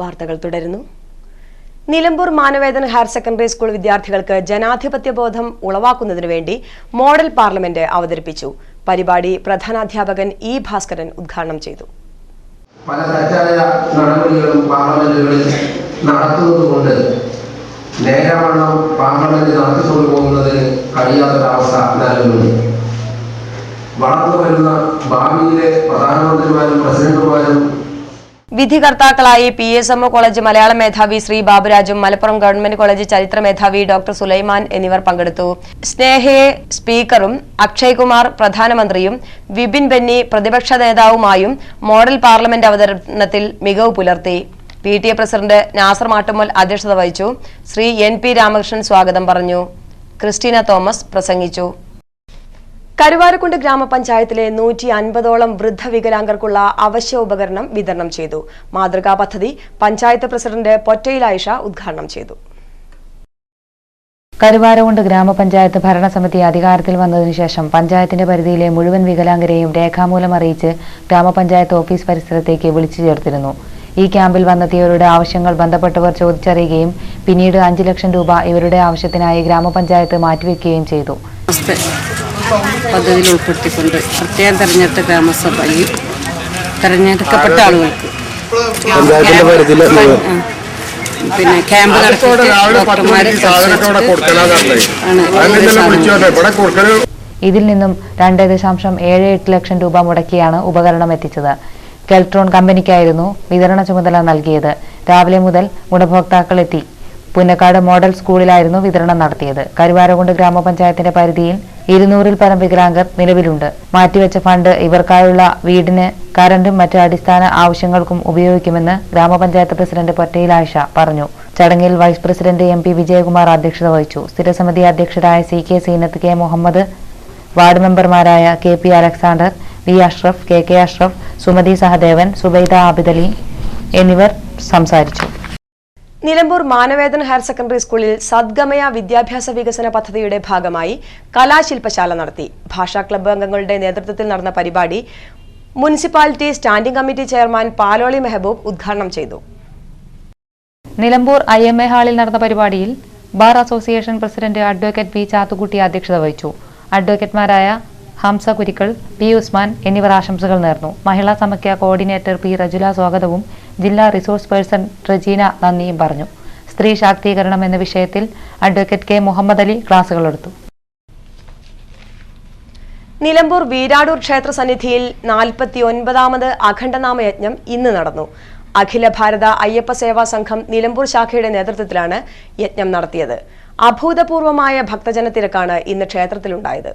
വാർത്തകൾ തുടരുന്നു. Nilambur Manavedan higher secondary school വിദ്യാർത്ഥികൾക്ക് ജനാധിപത്യ ബോധം ഉളവാക്കുന്നതിനു വേണ്ടി മോഡൽ പാർലമെന്റ് അവതരിപ്പിച്ചു. പരിപാടി പ്രധാനാധ്യാപകൻ ഇ ഭാസ്കരൻ ഉദ്ഘാടനം ചെയ്തു. പല തെറ്റായ നടപടികളും പാർലമെന്റുകളിൽ നടത്തുന്നതുകൊണ്ട് നേരവണ്ണം പാർലമെന്റ് നടത്തിക്കൊണ്ടു പോകുന്നതിന് കഴിയാത്തൊരവസ്ഥ നിലവിലുണ്ട്. വളർന്നു വരുന്ന ഭാവിയിലെ പ്രധാനമന്ത്രിമാരും പ്രസിഡന്റുമാരും വിധികർത്താക്കളായി PSMO കോളേജ് മലയാളം മേധാവി ശ്രീ ബാബുരാജും മലപ്പുറം ഗവൺമെന്റ് കോളേജ് ചരിത്ര മേധാവി ഡോക്ടർ സുലൈമാൻ എന്നിവർ പങ്കെടുത്തു. സ്നേഹയെ സ്പീക്കറും അക്ഷയ് കുമാർ പ്രധാനമന്ത്രിയും വിപിൻ ബെന്നി പ്രതിപക്ഷ നേതാവുമായും മോഡൽ പാർലമെന്റ് അവതരണത്തിൽ മികവ് പുലർത്തി. PTA പ്രസിഡന്റ് നാസർ മാട്ടുമ്മൽ അധ്യക്ഷത വഹിച്ചു. ശ്രീ NP രാമകൃഷ്ണൻ സ്വാഗതം പറഞ്ഞു. ക്രിസ്റ്റീന തോമസ് പ്രസംഗിച്ചു. കരുവാരക്കുണ്ട് ഗ്രാമപഞ്ചായത്തിലെ 150ഓളം വൃദ്ധവികലാംഗർക്കുള്ള അവശ്യ ഉപകരണം വിതരണം ചെയ്തു. മാതൃകാ പദ്ധതി പഞ്ചായത്ത് പ്രസിഡന്റ് പൊറ്റയിൽ ആയിഷ ഉദ്ഘാടനം ചെയ്തു. കരുവാരക്കുണ്ട് ഗ്രാമപഞ്ചായത്ത് ഭരണസമിതി അധികാരത്തിൽ വന്നതിനു ശേഷം പഞ്ചായത്തിന്റെ പരിധിയിലെ മുഴുവൻ വികലാംഗരെയും രേഖാമൂലം അറിയിച്ച് ഗ്രാമപഞ്ചായത്ത് ഓഫീസ് പരിസരത്തേക്ക് വിളിച്ചു ചേർത്തിരുന്നു. ഈ ക്യാമ്പിൽ വന്നെത്തിയവരുടെ ആവശ്യങ്ങൾ ബന്ധപ്പെട്ടവർ ചോദിച്ചറിയുകയും പിന്നീട് 5 ലക്ഷം രൂപ ഇവരുടെ ആവശ്യത്തിനായി ഗ്രാമപഞ്ചായത്ത് മാറ്റിവെക്കുകയും ചെയ്തു. പദ്ധതിയിൽ ഉൾപ്പെടുത്തിക്കൊണ്ട് പ്രത്യേകം തെരഞ്ഞെടുത്ത ഗ്രാമസഭയിൽ തെരഞ്ഞെടുക്കപ്പെട്ട ആളുകൾക്ക് പിന്നെ ക്യാമ്പ് ഇതിൽ നിന്നും 2.78 ലക്ഷം രൂപ മുടക്കിയാണ് ഉപകരണം എത്തിച്ചത്. കെൽട്രോൺ കമ്പനിക്കായിരുന്നു വിതരണ ചുമതല നൽകിയത്. രാവിലെ മുതൽ ഗുണഭോക്താക്കൾ എത്തി. പുന്നക്കാട് മോഡൽ സ്കൂളിലായിരുന്നു വിതരണം നടത്തിയത്. കരുവാരക്കുണ്ട് ഗ്രാമപഞ്ചായത്തിന്റെ പരിധിയിൽ 200-ൽ പരം വികലാംഗർ നിലവിലുണ്ട്. മാറ്റിവെച്ച ഫണ്ട് ഇവർക്കായുള്ള വീടിന് കറന്റും മറ്റ് അടിസ്ഥാന ആവശ്യങ്ങൾക്കും ഉപയോഗിക്കുമെന്ന് ഗ്രാമപഞ്ചായത്ത് പ്രസിഡന്റ് പൊറ്റയിൽ ആയിഷ പറഞ്ഞു. ചടങ്ങിൽ വൈസ് പ്രസിഡന്റ് MP വിജയകുമാർ അധ്യക്ഷത വഹിച്ചു. സ്ഥിരസമിതി അധ്യക്ഷരായ CK Zeenath, K Muhammad, ward മെമ്പർമാരായ KP Alexander, V Ashraf, KK Ashraf, Sumathi Sahadevan, Zubaida Abidali എന്നിവർ സംസാരിച്ചു. നിലമ്പൂർ മാനവേദൻ ഹയർ സെക്കൻഡറി സ്കൂളിൽ സദ്ഗമയ വിദ്യാഭ്യാസ വികസന പദ്ധതിയുടെ ഭാഗമായി കലാശില്പശാല നടത്തി. ഭാഷാ ക്ലബ്ബ് അംഗങ്ങളുടെ നേതൃത്വത്തിൽ നടന്ന പരിപാടി municipality standing committee chairman Paloli Mehaboob ഉദ്ഘാടനം ചെയ്തു. നിലമ്പൂർ IMA ഹാളിൽ നടന്ന പരിപാടിയിൽ bar association president advocate V Chathukutty അധ്യക്ഷത വഹിച്ചു. അഡ്വക്കേറ്റ്മാരായ ഹംസ കുരിക്കൾ, P ഉസ്മാൻ എന്നിവർ ആശംസകൾ നേർന്നു. മഹിളാ സമഖ്യ കോർഡിനേറ്റർ P റജുല സ്വാഗതവും ജില്ലാ റിസോഴ്സ് പേഴ്സൺ റജീന നന്ദിയും പറഞ്ഞു. സ്ത്രീ ശാക്തീകരണം എന്ന വിഷയത്തിൽ അഡ്വക്കേറ്റ് K മുഹമ്മദ് അലി ക്ലാസുകളെടുത്തു. നിലമ്പൂർ വീരാടൂർ ക്ഷേത്ര സന്നിധിയിൽ 49ാമത് അഖണ്ഡനാമയജ്ഞം ഇന്ന് നടന്നു. അഖില ഭാരത അയ്യപ്പ സേവാ സംഘം നിലമ്പൂർ ശാഖയുടെ നേതൃത്വത്തിലാണ് യജ്ഞം നടത്തിയത്. അഭൂതപൂർവമായ ഭക്തജന തിരക്കാണ് ഇന്ന് ക്ഷേത്രത്തിലുണ്ടായത്.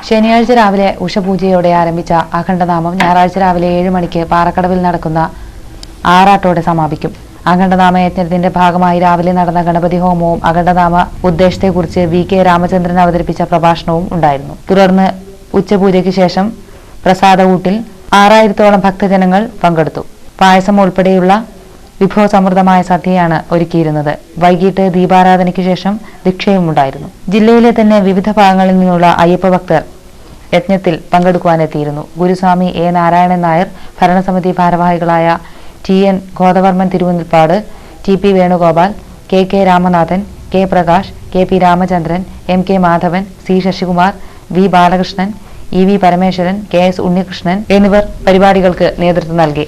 ശനിയാഴ്ച രാവിലെ ഉഷപൂജയോടെ ആരംഭിച്ച അഖണ്ഡനാമം ഞായറാഴ്ച രാവിലെ 7 മണിക്ക് പാറക്കടവിൽ നടക്കുന്ന ആറാട്ടോടെ സമാപിക്കും. അഖണ്ഡനാമയജ്ഞത്തിന്റെ ഭാഗമായി രാവിലെ നടന്ന ഗണപതി ഹോമവും അഖണ്ഡനാമ ഉദ്ദേശത്തെക്കുറിച്ച് VK രാമചന്ദ്രൻ അവതരിപ്പിച്ച പ്രഭാഷണവും ഉണ്ടായിരുന്നു. തുടർന്ന് ഉച്ചപൂജയ്ക്ക് ശേഷം പ്രസാദകൂട്ടിൽ 6000-ഓളം ഭക്തജനങ്ങൾ പങ്കെടുത്തു. പായസം ഉൾപ്പെടെയുള്ള വിഭവസമൃദ്ധമായ സദ്യയാണ് ഒരുക്കിയിരുന്നത്. വൈകിട്ട് ദീപാരാധനയ്ക്ക് ശേഷം ദീക്ഷയും ഉണ്ടായിരുന്നു. ജില്ലയിലെ തന്നെ വിവിധ ഭാഗങ്ങളിൽ നിന്നുള്ള അയ്യപ്പ ഭക്തർ യജ്ഞത്തിൽ പങ്കെടുക്കുവാനെത്തിയിരുന്നു. ഗുരുസ്വാമി A നാരായണൻ നായർ, ഭരണസമിതി ഭാരവാഹികളായ TN ഗോദവർമ്മൻ തിരുവനന്തപാട്, TP Venugopal, KK Ramanathan, K Prakash, KP Ramachandran, MK Madhavan, C Sasikumar, V Balakrishnan, EV Parameswaran, KS Unnikrishnan എന്നിവർ പരിപാടികൾക്ക് നേതൃത്വം നൽകി.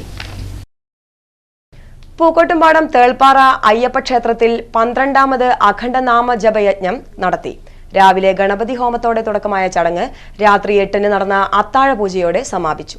പൂക്കോട്ടുംപാടം തേൾപ്പാറ അയ്യപ്പ ക്ഷേത്രത്തിൽ 12ാമത് അഖണ്ഡനാമ ജപയജ്ഞം നടത്തി. രാവിലെ ഗണപതി ഹോമത്തോടെ തുടക്കമായ ചടങ്ങ് രാത്രി 8-ന് നടന്ന അത്താഴ പൂജയോടെ സമാപിച്ചു.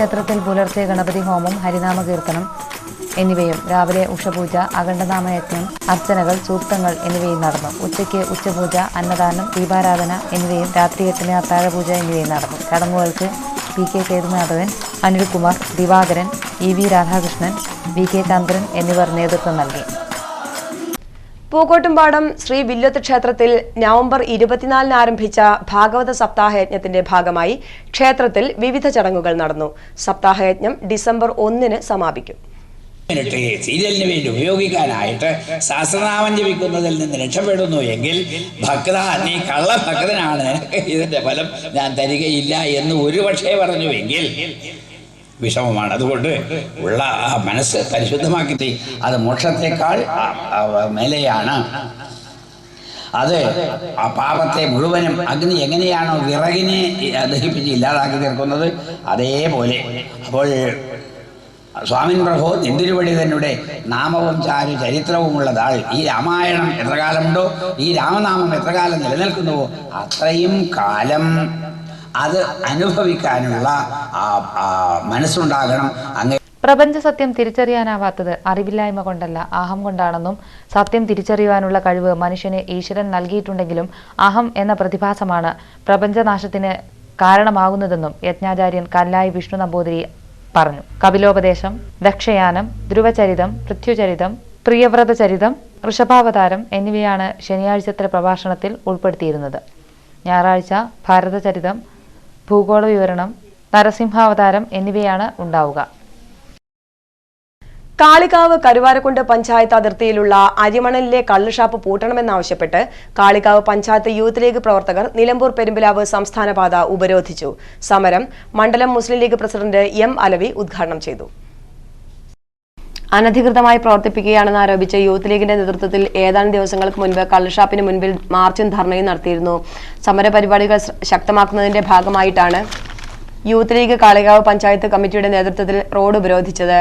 ക്ഷേത്രത്തിൽ പുലർച്ചെ ഗണപതി ഹോമം, ഹരിനാമ കീർത്തനം എന്നിവയും രാവിലെ ഉഷപൂജ, അഖണ്ഡനാമയജ്ഞം, അർച്ചനകൾ, സൂക്തങ്ങൾ എന്നിവയും നടന്നു. ഉച്ചയ്ക്ക് ഉച്ചപൂജ, അന്നദാനം, ദീപാരാധന എന്നിവയും രാത്രി 8-ന് അത്താഴപൂജ എന്നിവയും നടന്നു. ചടങ്ങുകൾക്ക് PK Sethumadhavan, Anilkumar, Divakaran, EV Radhakrishnan, VK ചന്ദ്രൻ എന്നിവർ നേതൃത്വം നൽകി. പൂക്കോട്ടുംപാടം ശ്രീ വില്ലോത്ത് ക്ഷേത്രത്തിൽ നവംബർ 24-ന് ആരംഭിച്ച ഭാഗവത സപ്താഹയജ്ഞത്തിന്റെ ഭാഗമായി ക്ഷേത്രത്തിൽ വിവിധ ചടങ്ങുകൾ നടന്നു. സപ്താഹയജ്ഞം ഡിസംബർ 1-ന് സമാപിക്കും. സീരിയലിന് വേണ്ടി ഉപയോഗിക്കാനായിട്ട് സഹസ്രനാമം ജപിക്കുന്നതിൽ നിന്ന് രക്ഷപ്പെടുന്നു എങ്കിൽ ഭക്ത, നീ കള്ളഭക്തനാണ്, ഇതിന്റെ ഫലം ഞാൻ തരികയില്ല എന്ന് ഒരുപക്ഷെ പറഞ്ഞുവെങ്കിൽ വിഷമമാണ്. അതുകൊണ്ട് ഉള്ള ആ മനസ്സ് പരിശുദ്ധമാക്കി, അത് മോക്ഷത്തെക്കാൾ മേലെയാണ്. അത് ആ പാപത്തെ മുഴുവനും അഗ്നി എങ്ങനെയാണോ വിറകിനെ ദഹിപ്പിച്ച് ഇല്ലാതാക്കി തീർക്കുന്നത്, അതേപോലെ. അപ്പോൾ സ്വാമിൻ പ്രഭോ നിന്തിരുവടി തന്നെ നാമവും ചാരു ചരിത്രവുമുള്ളതാൾ ഈ രാമായണം എത്ര കാലമുണ്ടോ, ഈ രാമനാമം എത്ര കാലം നിലനിൽക്കുന്നുവോ അത്രയും കാലം അത് അനുഭവിക്കാനുള്ള മനസ്സുണ്ടാകണം. അങ്ങ് പ്രപഞ്ച സത്യം തിരിച്ചറിയാനാവാത്തത് അറിവില്ലായ്മ കൊണ്ടല്ല, അഹം കൊണ്ടാണെന്നും സത്യം തിരിച്ചറിയുവാനുള്ള കഴിവ് മനുഷ്യന് ഈശ്വരൻ നൽകിയിട്ടുണ്ടെങ്കിലും അഹം എന്ന പ്രതിഭാസമാണ് പ്രപഞ്ചനാശത്തിന് കാരണമാകുന്നതെന്നും യജ്ഞാചാര്യൻ കല്ലായി വിഷ്ണു നമ്പൂതിരി പറഞ്ഞു. കപിലോപദേശം, ദക്ഷയാനം, ധ്രുവചരിതം, പൃഥ്വിചരിതം, പ്രിയവ്രതചരിതം, ഋഷഭാവതാരം എന്നിവയാണ് ശനിയാഴ്ചത്തെ പ്രഭാഷണത്തിൽ ഉൾപ്പെടുത്തിയിരുന്നത്. ഞായറാഴ്ച ഭാരതചരിതം, ഭൂഗോള വിവരണം, നരസിംഹാവതാരം എന്നിവയാണ് ഉണ്ടാവുക. കാളികാവ് കരുവാരക്കുണ്ട് പഞ്ചായത്ത് അതിർത്തിയിലുള്ള അരിമണലിലെ കള്ളുഷാപ്പ് പൂട്ടണമെന്നാവശ്യപ്പെട്ട് കാളികാവ് പഞ്ചായത്ത് യൂത്ത് ലീഗ് പ്രവർത്തകർ നിലമ്പൂർ പെരുമ്പിലാവ് സംസ്ഥാന പാത ഉപരോധിച്ചു. സമരം മണ്ഡലം മുസ്ലിം ലീഗ് പ്രസിഡന്റ് M. അലവി ഉദ്ഘാടനം ചെയ്തു. അനധികൃതമായി പ്രവർത്തിപ്പിക്കുകയാണെന്ന് ആരോപിച്ച് യൂത്ത് ലീഗിന്റെ നേതൃത്വത്തിൽ ഏതാനും ദിവസങ്ങൾക്ക് മുൻപ് കള്ളുഷാപ്പിന് മുൻപിൽ മാർച്ചും ധർണയും നടത്തിയിരുന്നു. സമരപരിപാടികൾ ശക്തമാക്കുന്നതിന്റെ ഭാഗമായിട്ടാണ് യൂത്ത് ലീഗ് കാളികാവ് പഞ്ചായത്ത് കമ്മിറ്റിയുടെ നേതൃത്വത്തിൽ റോഡ് ഉപരോധിച്ചത്.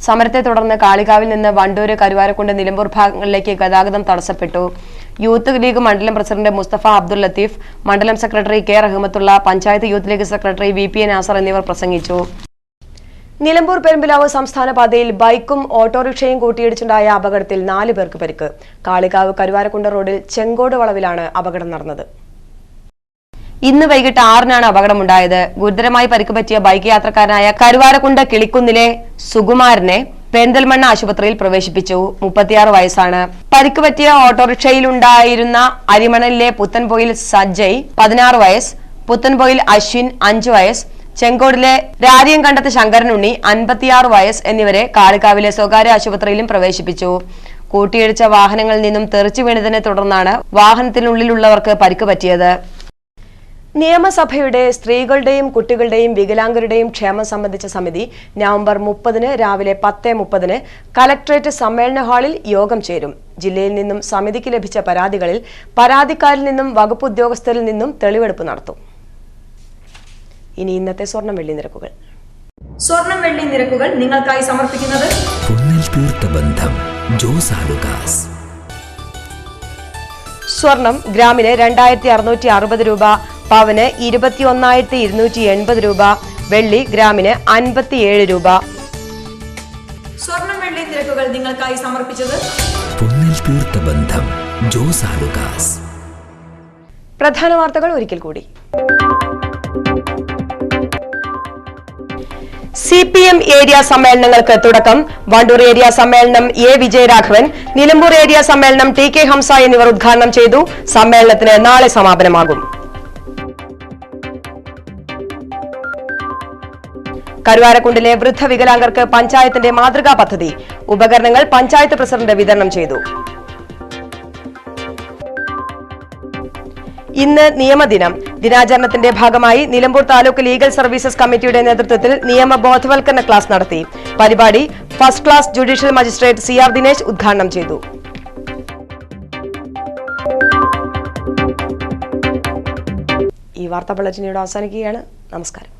സമരത്തെ തുടർന്ന് കാളികാവിൽ നിന്ന് വണ്ടൂര്, കരുവാരക്കുണ്ട്, നിലമ്പൂർ ഭാഗങ്ങളിലേക്ക് ഗതാഗതം തടസ്സപ്പെട്ടു. യൂത്ത് ലീഗ് മണ്ഡലം പ്രസിഡന്റ് മുസ്തഫ അബ്ദുൽ ലത്തീഫ്, മണ്ഡലം secretary K. Rahmathulla, panchayat youth league secretary VP Nasar എന്നിവർ പ്രസംഗിച്ചു. നിലമ്പൂർ പെരുമ്പിലാവ് സംസ്ഥാന പാതയിൽ ബൈക്കും ഓട്ടോറിക്ഷയും കൂട്ടിയിടിച്ചുണ്ടായ അപകടത്തിൽ 4 പേർക്ക് പരിക്ക്. കാളികാവ് കരുവാരക്കുണ്ട് റോഡിൽ ചെങ്കോട് വളവിലാണ് അപകടം നടന്നത്. ഇന്ന് വൈകിട്ട് 6-നാണ് അപകടമുണ്ടായത്. ഗുരുതരമായി പരിക്ക് പറ്റിയ ബൈക്ക് യാത്രക്കാരനായ കരുവാരക്കുണ്ട് കിളിക്കുന്നിലെ സുകുമാരനെ പെരിന്തൽമണ്ണ ആശുപത്രിയിൽ പ്രവേശിപ്പിച്ചു. 36 വയസ്സാണ്. പരിക്ക് പറ്റിയ ഓട്ടോറിക്ഷയിലുണ്ടായിരുന്ന അരിമണലിലെ പുത്തൻപൊയിൽ സജ്ജയ് 16 വയസ്സ്, പുത്തൻപൊയിൽ അശ്വിൻ 5 വയസ്സ്, ചെങ്കോടിലെ രാരിയംകണ്ടത്ത് ശങ്കരനുണ്ണി 56 വയസ്സ് എന്നിവരെ കാളികാവിലെ സ്വകാര്യ ആശുപത്രിയിലും പ്രവേശിപ്പിച്ചു. കൂട്ടിയിടിച്ച വാഹനങ്ങളിൽ നിന്നും തെറിച്ചു വീണതിനെ തുടർന്നാണ് വാഹനത്തിനുള്ളിലുള്ളവർക്ക് പരിക്ക് പറ്റിയത്. നിയമസഭയുടെ സ്ത്രീകളുടെയും കുട്ടികളുടെയും വികലാംഗരുടെയും ക്ഷേമം സംബന്ധിച്ച സമിതി നവംബർ 30-ന് രാവിലെ 10:30-ന് കലക്ട്രേറ്റ് സമ്മേളന ഹാളിൽ യോഗം ചേരും. ജില്ലയിൽ നിന്നും സമിതിക്ക് ലഭിച്ച പരാതികളിൽ പരാതിക്കാരിൽ നിന്നും വകുപ്പ് ഉദ്യോഗസ്ഥരിൽ നിന്നും തെളിവെടുപ്പ് നടത്തും. ഇനി ഇന്നത്തെ സ്വർണം വെള്ളി നിരക്കുകൾ. സ്വർണം വെള്ളി നിരക്കുകൾ നിങ്ങൾക്കായി സമർപ്പിക്കുന്നത് സ്വർണം ഗ്രാമിന് 2660 രൂപ, പവന് 21,280 രൂപ, വെള്ളി ഗ്രാമിന് 57 രൂപ. സ്വർണം വെള്ളി നിരക്കുകൾ നിങ്ങൾക്കായി സമർപ്പിച്ചത് പ്രധാന വാർത്തകൾ ഒരിക്കൽ കൂടി. CPM ഏരിയ സമ്മേളനങ്ങൾക്ക് തുടക്കം. വണ്ടൂർ ഏരിയ സമ്മേളനം A. വിജയരാഘവൻ, നിലമ്പൂർ ഏരിയ സമ്മേളനം TK ഹംസ എന്നിവർ ഉദ്ഘാടനം ചെയ്തു. സമ്മേളനത്തിന് നാളെ സമാപനമാകും. കരുവാരക്കുണ്ടിലെ വൃദ്ധ വികലാംഗർക്ക് പഞ്ചായത്തിന്റെ മാതൃകാ പദ്ധതി. ഉപകരണങ്ങൾ പഞ്ചായത്ത് പ്രസിഡന്റ് വിതരണം ചെയ്തു. ഇന്ന് നിയമദിനം. ദിനാചരണത്തിന്റെ ഭാഗമായി നിലമ്പൂർ താലൂക്ക് ലീഗൽ സർവീസസ് കമ്മിറ്റിയുടെ നേതൃത്വത്തിൽ നിയമ ബോധവൽക്കരണ ക്ലാസ് നടത്തി. പരിപാടി first class judicial magistrate CR Dinesh ഉദ്ഘാടനം ചെയ്തു. ഈ വാർത്താ ബുള്ളറ്റിൻ ഇവിടെ അവസാനിക്കുകയാണ്. നമസ്കാരം.